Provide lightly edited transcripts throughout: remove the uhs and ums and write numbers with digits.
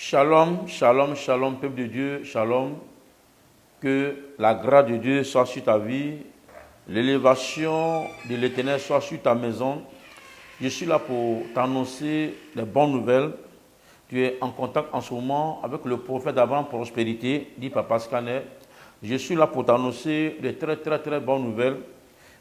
Shalom, shalom, shalom, peuple de Dieu, shalom. Que la grâce de Dieu soit sur ta vie, l'élévation de l'Éternel soit sur ta maison. Je suis là pour t'annoncer les bonnes nouvelles. Tu es en contact en ce moment avec le prophète d'Abraham Prospérité, dit Papa Scanner. Je suis là pour t'annoncer de très bonnes nouvelles.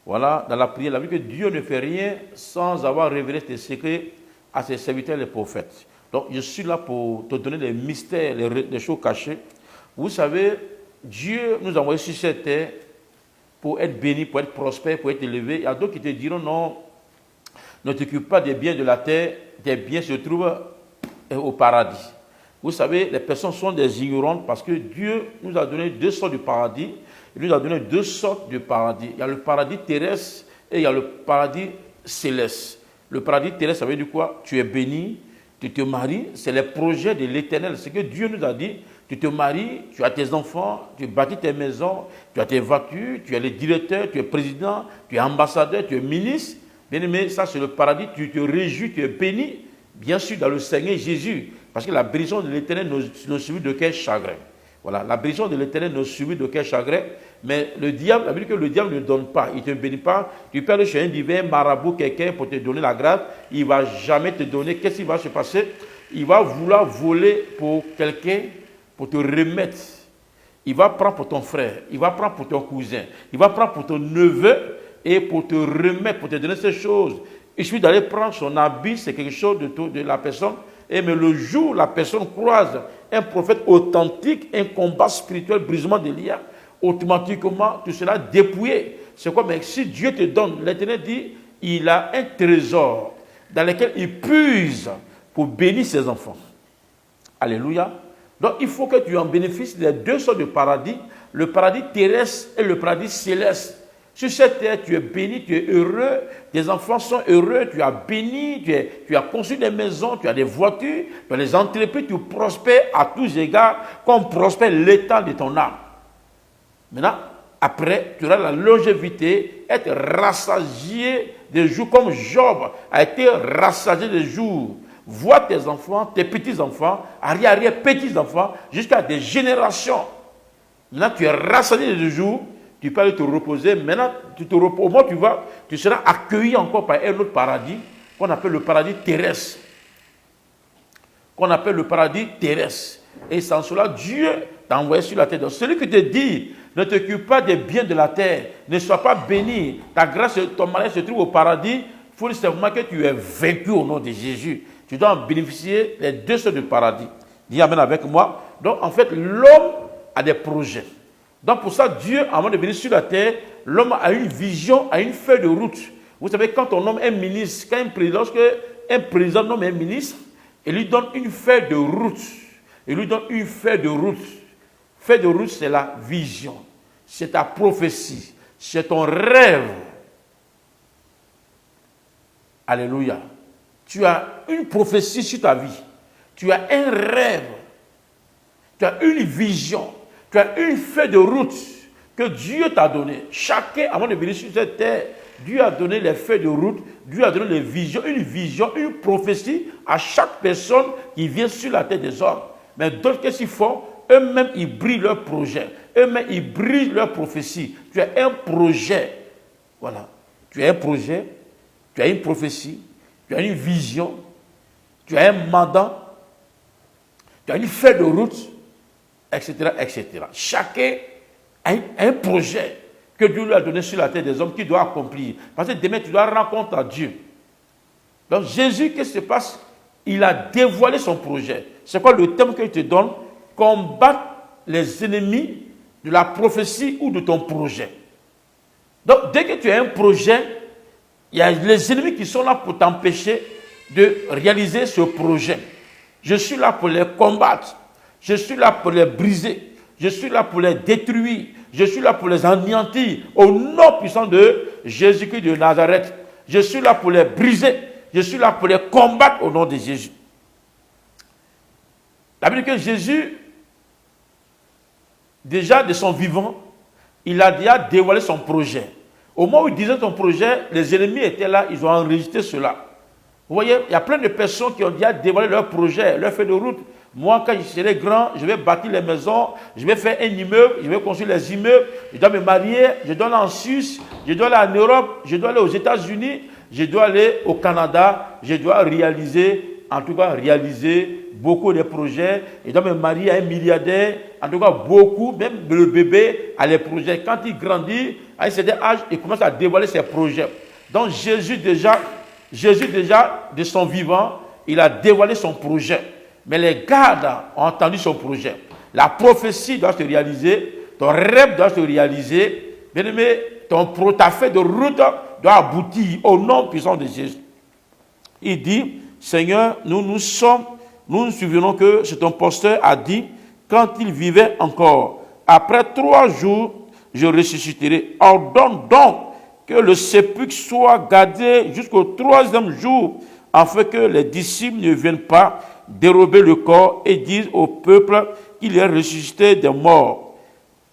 Voilà, dans la prière, la vie que Dieu ne fait rien sans avoir révélé ses secrets à ses serviteurs les prophètes. Donc, je suis là pour te donner les mystères, les choses cachées. Vous savez, Dieu nous a envoyés sur cette terre pour être béni, pour être prospère, pour être élevé. Il y a d'autres qui te diront non, ne t'occupe pas des biens de la terre, tes biens se trouvent au paradis. Vous savez, les personnes sont des ignorantes parce que Dieu nous a donné deux sortes de paradis. Il nous a donné deux sortes de paradis. Il y a le paradis terrestre et il y a le paradis céleste. Le paradis terrestre, ça veut dire quoi? Tu es béni, tu te maries, c'est les projets de l'Éternel. C'est que Dieu nous a dit, tu te maries, tu as tes enfants, tu bâtis tes maisons, tu as tes voitures, tu es le directeur, tu es président, tu es ambassadeur, tu es ministre. Bien aimé, ça c'est le paradis, tu te réjouis, tu es béni, bien sûr dans le Seigneur Jésus. Parce que la bénédiction de l'Éternel ne subit de quel chagrin. Voilà, la bénédiction de l'Éternel ne subit de quel chagrin. Mais le diable, la Bible dit que le diable ne donne pas, il ne te bénit pas. Tu peux aller chez un divin marabout, quelqu'un pour te donner la grâce, il ne va jamais te donner. Qu'est-ce qui va se passer? Il va vouloir voler pour quelqu'un, pour te remettre. Il va prendre pour ton frère, il va prendre pour ton cousin, il va prendre pour ton neveu et pour te remettre, pour te donner ces choses. Il suffit d'aller prendre son habit, c'est quelque chose de la personne. Et mais le jour où la personne croise un prophète authentique, un combat spirituel, brisement des liens, automatiquement, tu seras dépouillé. C'est quoi? Mais si Dieu te donne, l'Éternel dit, il a un trésor dans lequel il puise pour bénir ses enfants. Alléluia. Donc il faut que tu en bénéficies des deux sortes de paradis, le paradis terrestre et le paradis céleste. Sur cette terre, tu es béni, tu es heureux, tes enfants sont heureux, tu as béni, tu as construit des maisons, tu as des voitures, tu as des entreprises, tu prospères à tous égards, comme prospère l'état de ton âme. Maintenant, après, tu auras la longévité, être rassasié des jours, comme Job a été rassasié des jours. Vois tes enfants, tes petits-enfants, arrière-petits-enfants, jusqu'à des générations. Maintenant, tu es rassasié des jours. Tu peux aller te reposer. Maintenant, au moment où tu seras accueilli encore par un autre paradis, qu'on appelle le paradis terrestre. Et sans cela, Dieu t'a envoyé sur la terre. Donc, celui qui te dit, ne t'occupe pas des biens de la terre, ne sois pas béni, ta grâce, ton malheur se trouve au paradis, il faut simplement que tu es vaincu au nom de Jésus. Tu dois en bénéficier des deux sortes de paradis. Dis amen avec moi. Donc, en fait, l'homme a des projets. Donc pour ça, Dieu, avant de venir sur la terre, l'homme a une vision, a une feuille de route. Vous savez, quand on nomme un ministre, lorsque un président nomme un ministre, il lui donne une feuille de route. Feuille de route, c'est la vision, c'est ta prophétie, c'est ton rêve. Alléluia. Tu as une prophétie sur ta vie. Tu as un rêve. Tu as une vision. Tu as une feuille de route que Dieu t'a donnée. Chacun, avant de venir sur cette terre, Dieu a donné les feuilles de route, Dieu a donné les visions, une prophétie à chaque personne qui vient sur la terre des hommes. Mais d'autres, qu'est-ce qu'ils font? Eux-mêmes, ils brillent leur projet. Eux-mêmes, ils brillent leur prophétie. Tu as un projet. Voilà. Tu as un projet, tu as une prophétie, tu as une vision, tu as un mandat, tu as une feuille de route, etc., etc. Chacun a un projet que Dieu lui a donné sur la terre des hommes qu'il doit accomplir. Parce que demain, tu dois rendre compte à Dieu. Donc Jésus, qu'est-ce qui se passe? Il a dévoilé son projet. C'est quoi le thème qu'il te donne? Combattre les ennemis de la prophétie ou de ton projet. Donc dès que tu as un projet, il y a les ennemis qui sont là pour t'empêcher de réaliser ce projet. Je suis là pour les combattre. Je suis là pour les briser. Je suis là pour les détruire. Je suis là pour les anéantir. Au nom puissant de Jésus-Christ de Nazareth. Je suis là pour les briser. Je suis là pour les combattre au nom de Jésus. La Bible dit que Jésus, déjà de son vivant, il a déjà dévoilé son projet. Au moment où il disait son projet, les ennemis étaient là, ils ont enregistré cela. Vous voyez, il y a plein de personnes qui ont déjà dévoilé leur projet, leur feuille de route. Moi, quand je serai grand, je vais bâtir les maisons, je vais faire un immeuble, je vais construire les immeubles, je dois me marier, je dois aller en Suisse, je dois aller en Europe, je dois aller aux États-Unis, je dois aller au Canada, je dois réaliser beaucoup de projets, je dois me marier à un milliardaire, en tout cas beaucoup, même le bébé a les projets. Quand il grandit, à un certain âge, il commence à dévoiler ses projets. Donc Jésus déjà, de son vivant, il a dévoilé son projet. Mais les gardes ont entendu son projet. La prophétie doit se réaliser, ton rêve doit se réaliser. Bien-aimé, ta feuille de route doit aboutir au nom puissant de Jésus. Il dit, Seigneur, nous nous souvenons que ce ton pasteur a dit, quand il vivait encore, après 3 jours, je ressusciterai. Ordonne donc que le sépulcre soit gardé jusqu'au 3e jour, afin que les disciples ne viennent pas dérober le corps et disent au peuple qu'il est ressuscité des morts.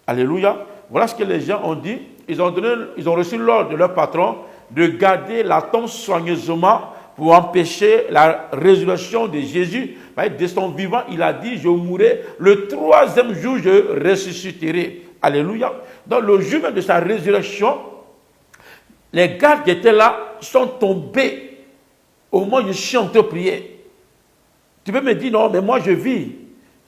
Alléluia. Voilà ce que les gens ont dit. Ils ont reçu l'ordre de leur patron de garder la tombe soigneusement pour empêcher la résurrection de Jésus. De son vivant, il a dit, je mourrai, le 3e jour, je ressusciterai. Alléluia. Dans le jour même de sa résurrection, les gardes qui étaient là sont tombés au moment où je suis en train de prier. Tu peux me dire, non, mais moi je vis.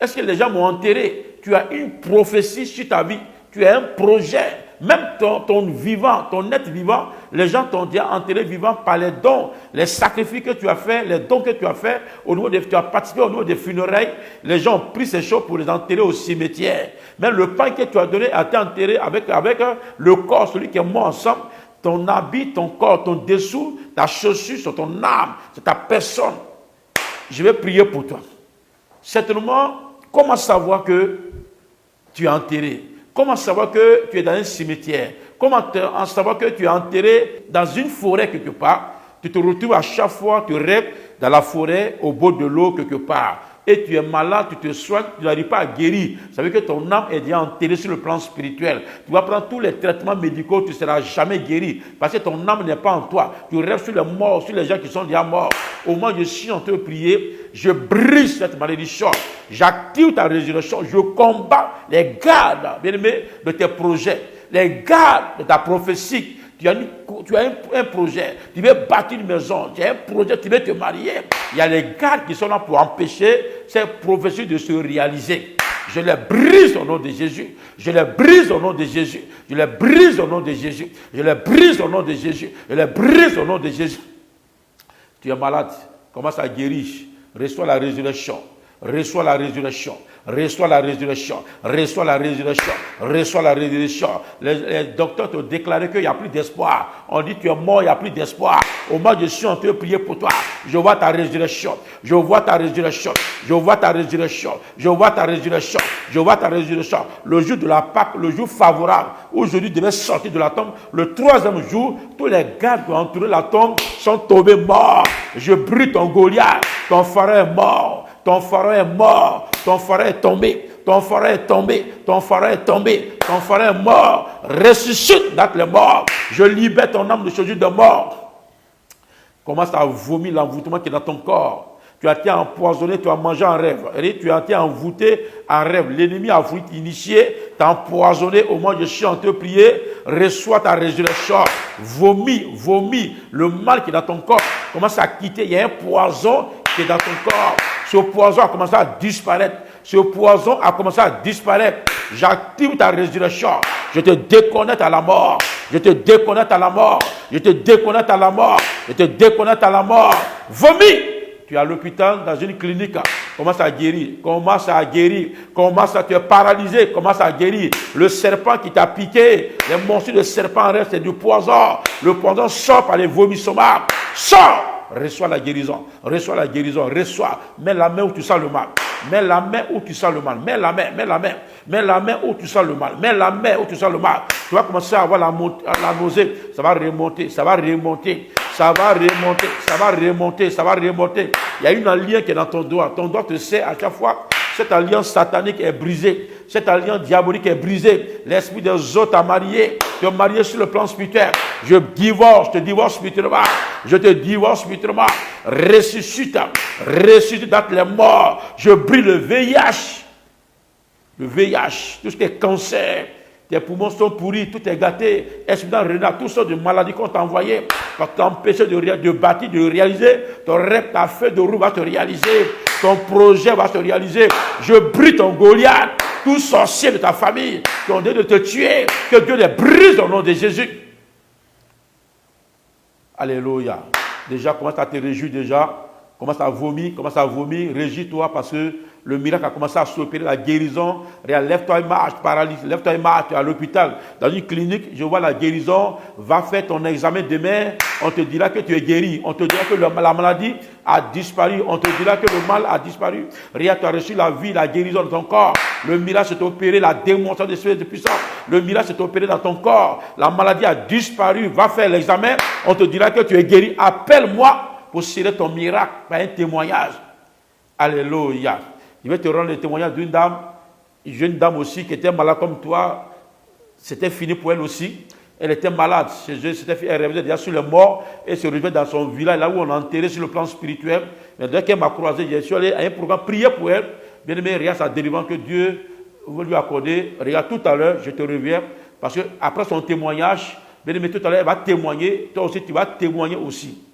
Est-ce que les gens m'ont enterré? Tu as une prophétie sur ta vie. Tu as un projet. Même ton vivant, ton être vivant, les gens t'ont déjà enterré vivant par les dons, les sacrifices que tu as fait, les dons que tu as fait, tu as participé au niveau des funérailles. Les gens ont pris ces choses pour les enterrer au cimetière. Même le pain que tu as donné a été enterré avec le corps, celui qui est mort ensemble. Ton habit, ton corps, ton dessous, ta chaussure, sur ton âme, c'est ta personne. Je vais prier pour toi. Certainement, comment savoir que tu es enterré? Comment savoir que tu es dans un cimetière? Comment savoir que tu es enterré dans une forêt quelque part? Tu te retrouves à chaque fois, tu rêves dans la forêt, au bord de l'eau quelque part. Et tu es malade, tu te soignes, tu n'arrives pas à guérir. Ça veut dire que ton âme est déjà enterrée sur le plan spirituel. Tu vas prendre tous les traitements médicaux, tu ne seras jamais guéri. Parce que ton âme n'est pas en toi. Tu rêves sur les morts, sur les gens qui sont déjà morts. Au moment où je suis en train de prier, je brise cette malédiction. J'active ta résurrection. Je combats les gardes, bien-aimés, de tes projets. Les gardes de ta prophétie. Tu as un projet, tu veux bâtir une maison, tu as un projet, tu veux te marier. Il y a les gardes qui sont là pour empêcher ces prophéties de se réaliser. Je les brise au nom de Jésus. Je les brise au nom de Jésus. Je les brise au nom de Jésus. Je les brise au nom de Jésus. Je les brise au nom de Jésus. Tu es malade, commence à guérir. Reçois la résurrection. Reçois la résurrection. Reçois la résurrection. Reçois la résurrection. Reçois la résurrection. Les docteurs te déclarent qu'il n'y a plus d'espoir. On dit tu es mort, il n'y a plus d'espoir. Au moment où je suis en train de prier pour toi, je vois ta résurrection. Je vois ta résurrection. Je vois ta résurrection. Je vois ta résurrection. Je vois ta résurrection. Le jour de la Pâque, le jour favorable, où Jésus devait sortir de la tombe, le 3e jour, tous les gardes qui ont entouré la tombe sont tombés morts. Je brûle ton Goliath. Ton pharaon est mort. Ton pharaon est mort, ton pharaon est tombé, ton pharaon est tombé, ton pharaon est tombé, ton pharaon est mort. Ressuscite d'être les morts. Je libère ton âme de ce jour de mort. Commence à vomir l'envoûtement qui est dans ton corps. Tu as été empoisonné, tu as mangé en rêve. Tu as été envoûté en rêve. L'ennemi a voulu t'initier, t'a empoisonné. Au moment où je suis en train de prier, reçois ta résurrection. Vomis le mal qui est dans ton corps. Commence à quitter. Il y a un poison qui est dans ton corps. Ce poison a commencé à disparaître. Ce poison a commencé à disparaître. J'active ta résurrection. Je te déconnecte à la mort. Je te déconnecte à la mort. Je te déconnecte à la mort. Je te déconnecte à la mort. Vomis. Tu es à l'hôpital, dans une clinique. Commence à guérir. Commence à guérir. Commence à te paralyser. Commence à guérir. Le serpent qui t'a piqué. Les monstres de serpent en rêve, c'est du poison. Le poison sort par les vomissements. Sors. Reçois la guérison. Reçois la guérison. Reçois. Mets la main où tu sens le mal. Mets la main où tu sens le mal. Mets la main. Mets la main. Mets la main où tu sens le mal. Mets la main où tu sens le mal. Tu vas commencer à avoir la nausée. Ça va remonter. Ça va remonter. Ça va remonter. Ça va remonter. Ça va remonter. Il y a une alliance qui est dans ton doigt. Ton doigt te sert à chaque fois. Cette alliance satanique est brisée. Cette alliance diabolique est brisée. L'esprit des autres t'a marié. Tu es marié sur le plan spirituel. Je te divorce spirituellement. Je te divorce spirituellement. ressuscite d'entre les morts. Je brille le VIH. Le VIH, tout ce qui est cancer, tes poumons sont pourris, tout est gâté. Insuffisance rénale, toutes sortes de maladies qu'on t'a envoyées pour t'empêcher de bâtir, de réaliser. Ton rêve, ta feuille de roue va te réaliser. Ton projet va se réaliser. Je brille ton Goliath. Tout sorcier de ta famille qui ont dit de te tuer, que Dieu les brise au nom de Jésus. Alléluia. Déjà, commence à te réjouir déjà. Commence à vomir, réjouis-toi parce que le miracle a commencé à s'opérer, la guérison. Regarde, lève-toi et marche, paralyse, lève-toi et marche, tu es à l'hôpital. Dans une clinique, je vois la guérison, va faire ton examen demain, on te dira que tu es guéri, on te dira que la maladie a disparu, on te dira que le mal a disparu. Regarde, tu as reçu la vie, la guérison de ton corps. Le miracle s'est opéré, la démonstration des espèces de puissance. Le miracle s'est opéré dans ton corps. La maladie a disparu, va faire l'examen, on te dira que tu es guéri. Appelle-moi pour sceller ton miracle par un témoignage. Alléluia. Je vais te rendre le témoignage d'une dame, une jeune dame aussi, qui était malade comme toi. C'était fini pour elle aussi. Elle était malade. Elle revenait déjà sur les morts et se retrouvait dans son village, là où on a enterré sur le plan spirituel. Mais dès qu'elle m'a croisé, je suis allé à un programme, prier pour elle. Bien aimé, regarde sa délivrance que Dieu veut lui accorder. Regarde, tout à l'heure, je te reviens, parce qu'après son témoignage, bien aimé, tout à l'heure, elle va témoigner. Toi aussi, tu vas témoigner aussi.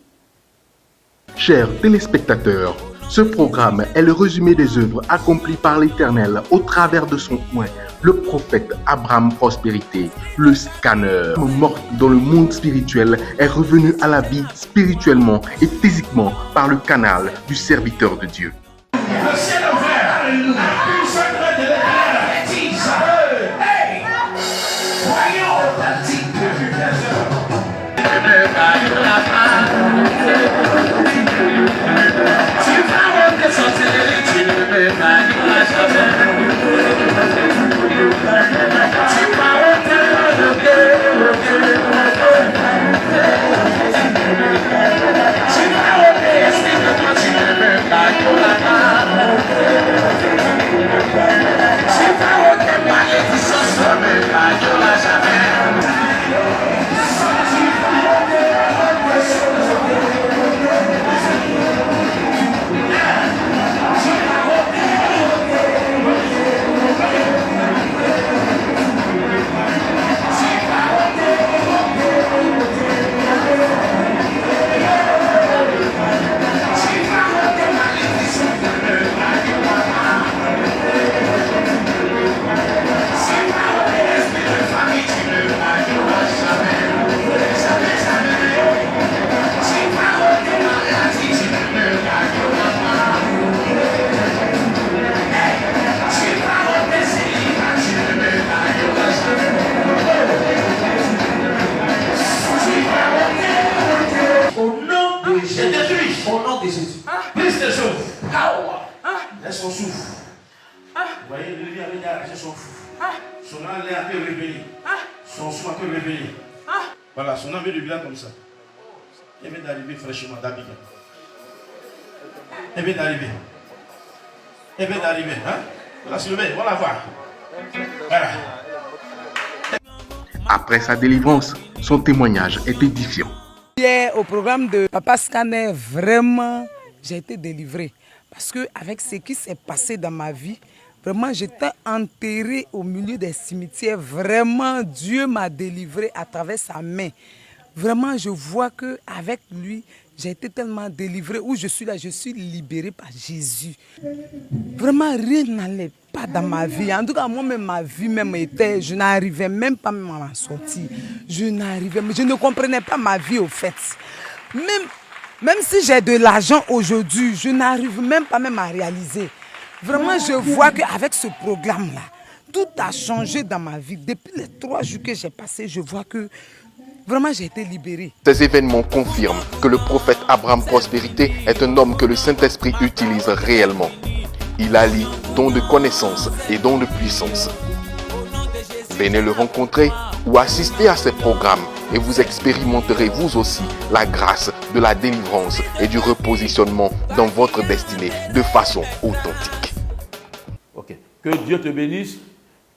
Chers téléspectateurs, ce programme est le résumé des œuvres accomplies par l'Éternel au travers de son oint, le prophète Abraham Prospérité, le scanner. Mort dans le monde spirituel est revenu à la vie spirituellement et physiquement par le canal du serviteur de Dieu. Le ciel est ouvert. Alléluia. Une secret de l'éternel. Hey! Voyons ta petite son souffle. Vous voyez, le lumière vient d'arracher son souffle. Son âme est un peu réveillé. Son souffle un peu réveillé. Voilà, son âme vient de bilan comme ça. Elle vient d'arriver fraîchement d'Abidjan. Elle vient d'arriver. Elle vient d'arriver. Hein? Voilà, s'il vous plaît, on va la voir. Voilà. Après sa délivrance, son témoignage est édifiant. Hier, au programme de Papa Scanner, vraiment, j'ai été délivrée. Parce qu'avec ce qui s'est passé dans ma vie, vraiment, j'étais enterrée au milieu des cimetières. Vraiment, Dieu m'a délivrée à travers sa main. Vraiment, je vois qu'avec lui, j'ai été tellement délivrée. Où je suis là, je suis libérée par Jésus. Vraiment, rien n'allait pas dans ma vie. En tout cas, moi-même, ma vie même était... Je n'arrivais même pas à m'en sortir. Je ne comprenais pas ma vie, au fait. Même si j'ai de l'argent aujourd'hui, je n'arrive même pas à réaliser. Vraiment, je vois qu'avec ce programme-là, tout a changé dans ma vie. Depuis les 3 jours que j'ai passés, je vois que vraiment j'ai été libérée. Ces événements confirment que le prophète Abraham Prospérité est un homme que le Saint-Esprit utilise réellement. Il allie don de connaissance et don de puissance. Venez le rencontrer ou assister à ces programmes et vous expérimenterez vous aussi la grâce de la délivrance et du repositionnement dans votre destinée de façon authentique. Ok. Que Dieu te bénisse,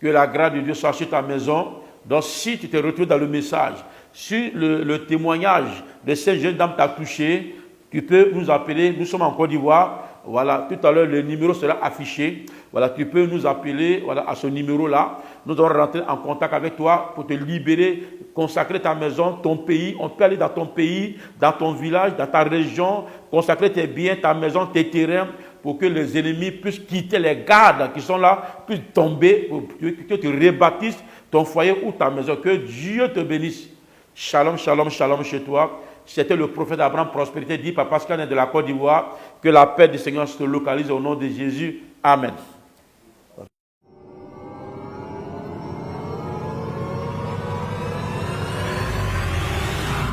que la grâce de Dieu soit sur ta maison. Donc si tu te retrouves dans le message, si le témoignage de cette jeune dame t'a touché, tu peux nous appeler. Nous sommes en Côte d'Ivoire. Voilà, tout à l'heure, le numéro sera affiché. Voilà, tu peux nous appeler voilà, à ce numéro-là. Nous allons rentrer en contact avec toi pour te libérer, consacrer ta maison, ton pays. On peut aller dans ton pays, dans ton village, dans ta région, consacrer tes biens, ta maison, tes terrains, pour que les ennemis puissent quitter les gardes qui sont là, puissent tomber, pour que tu rebâtisses ton foyer ou ta maison. Que Dieu te bénisse. Shalom, shalom, shalom chez toi. C'était le prophète Abraham Prospérité, dit Papa Scanet de la Côte d'Ivoire. Que la paix du Seigneur se localise au nom de Jésus. Amen.